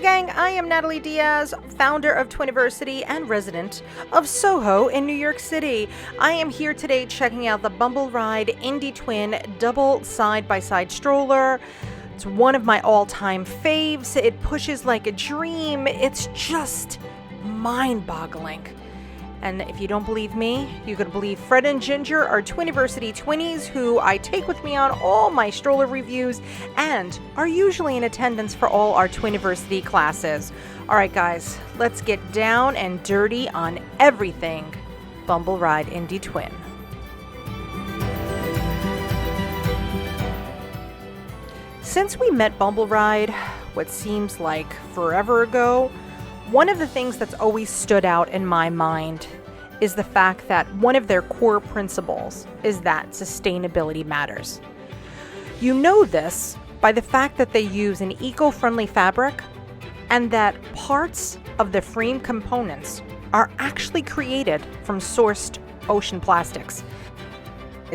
gang, I am Natalie Diaz, founder of Twiniversity and resident of Soho in New York City. I am here today checking out the Bumbleride Indie Twin double side-by-side stroller. It's one of my all-time faves. It pushes like a dream. It's just mind-boggling. And if you don't believe me, you could believe Fred and Ginger, our Twiniversity twinnies, who I take with me on all my stroller reviews and are usually in attendance for all our Twiniversity classes. All right, guys, let's get down and dirty on everything Bumbleride Indie Twin. Since we met Bumbleride, what seems like forever ago, one of the things that's always stood out in my mind is the fact that one of their core principles is that sustainability matters. You know this by the fact that they use an eco-friendly fabric and that parts of the frame components are actually created from sourced ocean plastics.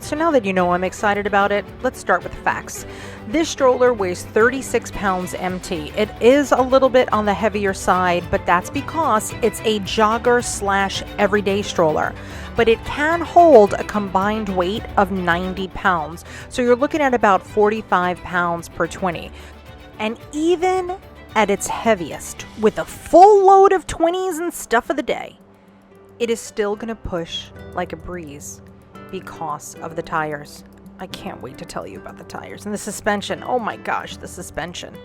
So now that you know I'm excited about it, let's start with the facts. This stroller weighs 36 pounds empty. It is a little bit on the heavier side, but that's because it's a jogger/everyday stroller. But it can hold a combined weight of 90 pounds. So you're looking at about 45 pounds per 20. And even at its heaviest, with a full load of 20s and stuff of the day, it is still gonna push like a breeze because of the tires. I can't wait to tell you about the tires and the suspension. Oh my gosh, the suspension.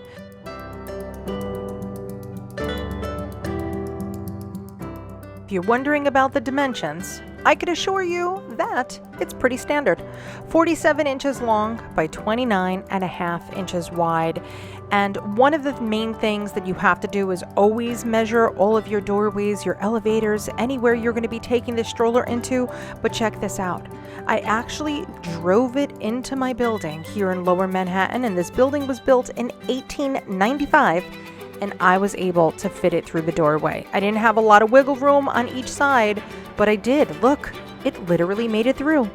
If you're wondering about the dimensions, I can assure you that it's pretty standard. 47 inches long by 29.5 inches wide. And one of the main things that you have to do is always measure all of your doorways, your elevators, anywhere you're going to be taking this stroller into. But check this out. I actually drove it into my building here in Lower Manhattan, and this building was built in 1895, and I was able to fit it through the doorway. I didn't have a lot of wiggle room on each side, but I did. Look, it literally made it through.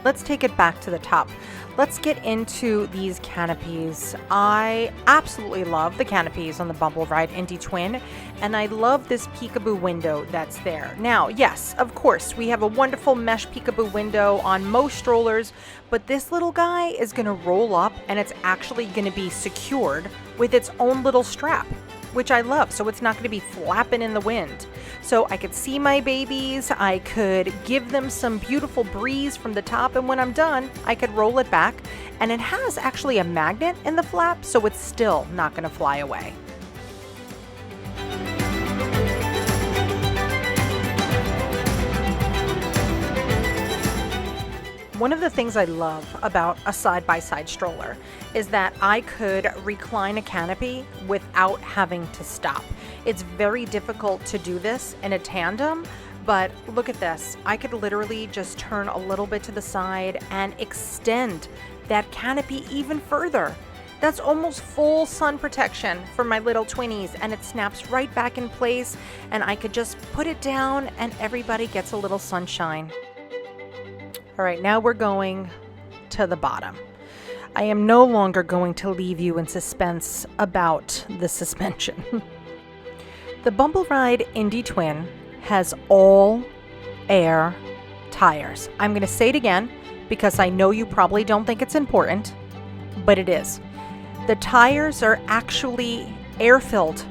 Let's take it back to the top. Let's get into these canopies. I absolutely love the canopies on the Bumbleride Indie Twin, and I love this peekaboo window that's there. Now, yes, of course, we have a wonderful mesh peekaboo window on most strollers, but this little guy is gonna roll up and it's actually gonna be secured with its own little strap, which I love, so it's not going to be flapping in the wind. So I could see my babies, I could give them some beautiful breeze from the top, and when I'm done, I could roll it back. And it has actually a magnet in the flap, so it's still not going to fly away. One of the things I love about a side-by-side stroller is that I could recline a canopy without having to stop. It's very difficult to do this in a tandem, but look at this. I could literally just turn a little bit to the side and extend that canopy even further. That's almost full sun protection for my little twinnies, and it snaps right back in place, and I could just put it down and everybody gets a little sunshine. All right, now we're going to the bottom. I am no longer going to leave you in suspense about the suspension. The Bumbleride Indie Twin has all air tires. I'm going to say it again because I know you probably don't think it's important, but it is. The tires are actually air-filled.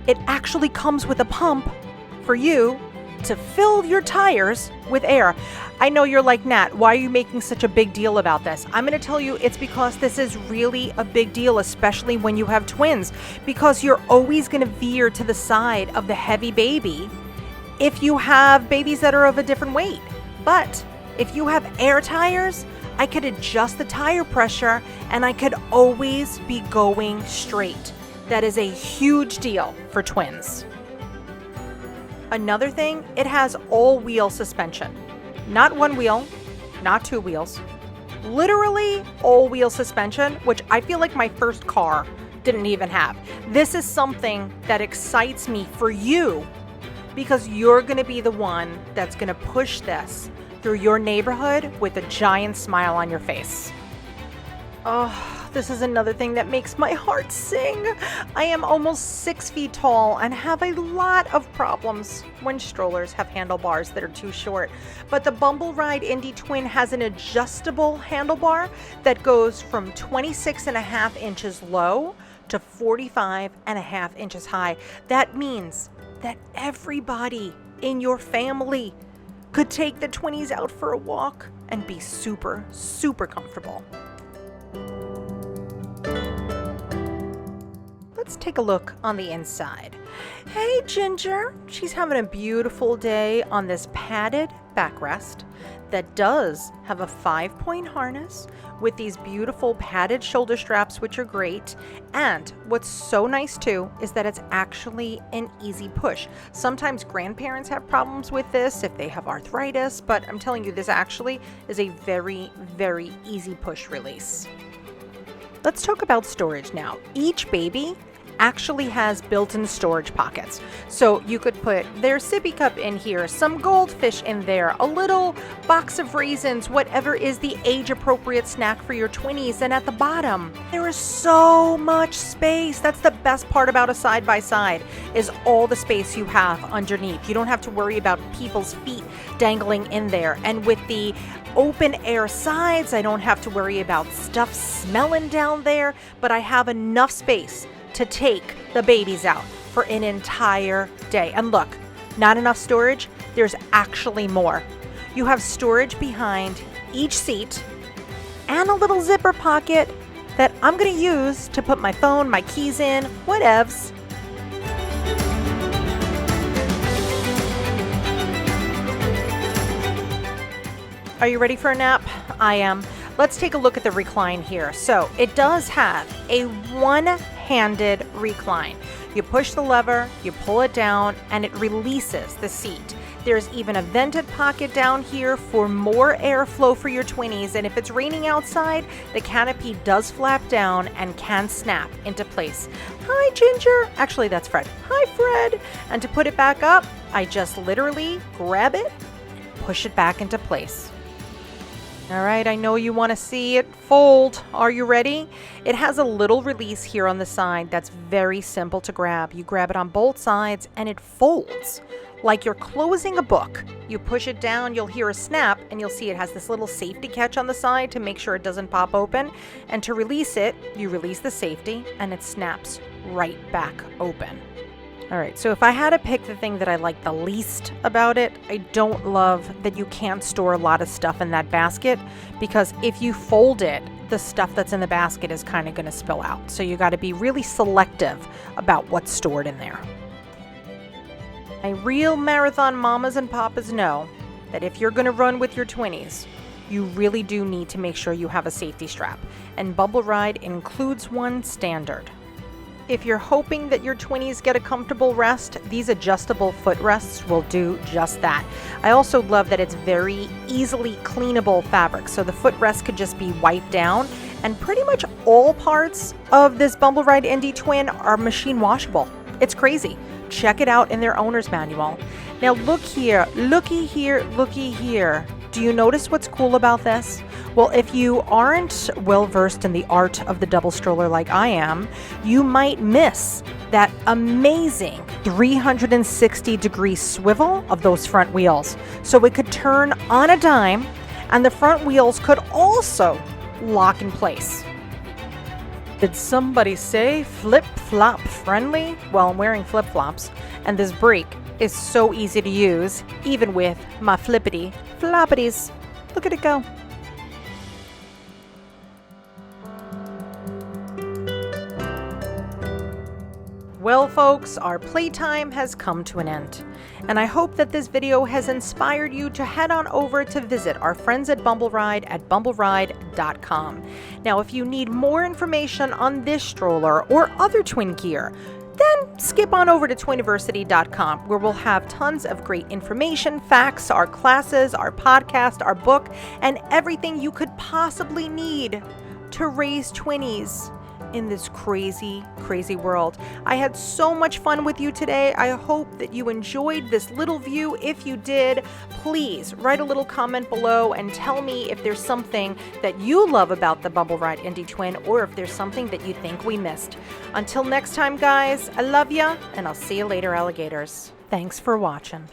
It actually comes with a pump for you to fill your tires with air. I know you're like, Nat, why are you making such a big deal about this? I'm going to tell you it's because this is really a big deal, especially when you have twins, because you're always going to veer to the side of the heavy baby if you have babies that are of a different weight. But if you have air tires, I could adjust the tire pressure and I could always be going straight. That is a huge deal for twins. Another thing, it has all-wheel suspension. Not one wheel, not two wheels. Literally all-wheel suspension, which I feel like my first car didn't even have. This is something that excites me for you because you're going to be the one that's going to push this through your neighborhood with a giant smile on your face. Oh, this is another thing that makes my heart sing. I am almost 6 feet tall and have a lot of problems when strollers have handlebars that are too short. But the Bumbleride Indy Twin has an adjustable handlebar that goes from 26.5 inches low to 45.5 inches high. That means that everybody in your family could take the Twinnies out for a walk and be super, super comfortable. Let's take a look on the inside. Hey, Ginger. She's having a beautiful day on this padded backrest that does have a 5-point harness with these beautiful padded shoulder straps, which are great. And what's so nice too is that it's actually an easy push. Sometimes grandparents have problems with this if they have arthritis, but I'm telling you, this actually is a very, very easy push release. Let's talk about storage now. Each baby actually has built-in storage pockets. So you could put their sippy cup in here, some goldfish in there, a little box of raisins, whatever is the age-appropriate snack for your Twinnies. And at the bottom, there is so much space. That's the best part about a side-by-side, is all the space you have underneath. You don't have to worry about people's feet dangling in there. And with the open air sides, I don't have to worry about stuff smelling down there, but I have enough space to take the babies out for an entire day. And look, not enough storage, there's actually more. You have storage behind each seat and a little zipper pocket that I'm gonna use to put my phone, my keys in, whatevs. Are you ready for a nap? I am. Let's take a look at the recline here. So it does have a one-handed recline. You push the lever, you pull it down, and it releases the seat. There's even a vented pocket down here for more airflow for your Twinnies. And if it's raining outside, the canopy does flap down and can snap into place. Hi, Ginger. Actually, that's Fred. Hi, Fred. And to put it back up, I just literally grab it and push it back into place. All right, I know you want to see it fold. Are you ready? It has a little release here on the side that's very simple to grab. You grab it on both sides and it folds like you're closing a book. You push it down, you'll hear a snap, and you'll see it has this little safety catch on the side to make sure it doesn't pop open. And to release it, you release the safety and it snaps right back open. All right, so if I had to pick the thing that I like the least about it, I don't love that you can't store a lot of stuff in that basket, because if you fold it, the stuff that's in the basket is kind of going to spill out. So you got to be really selective about what's stored in there. My real marathon mamas and papas know that if you're going to run with your Twinnies, you really do need to make sure you have a safety strap, and Bumbleride includes one standard. If you're hoping that your Twinnies get a comfortable rest, these adjustable footrests will do just that. I also love that it's very easily cleanable fabric, so the footrest could just be wiped down, and pretty much all parts of this Bumbleride Indy Twin are machine washable. It's crazy. Check it out in their owner's manual. Now look here, looky here, looky here. Do you notice what's cool about this? Well, if you aren't well versed in the art of the double stroller like I am, you might miss that amazing 360-degree swivel of those front wheels. So it could turn on a dime, and the front wheels could also lock in place. Did somebody say flip-flop friendly? Well, I'm wearing flip-flops, and this brake is so easy to use, even with my flippity floppities. Look at it go. Well, folks, our playtime has come to an end, and I hope that this video has inspired you to head on over to visit our friends at Bumbleride at bumbleride.com. Now, if you need more information on this stroller or other twin gear, then skip on over to twiniversity.com, where we'll have tons of great information, facts, our classes, our podcast, our book, and everything you could possibly need to raise Twinnies in this crazy, crazy world. I had so much fun with you today. I hope that you enjoyed this little view. If you did, please write a little comment below and tell me if there's something that you love about the Bumbleride Indy Twin, or if there's something that you think we missed. Until next time, guys, I love ya, and I'll see you later, alligators. Thanks for watching.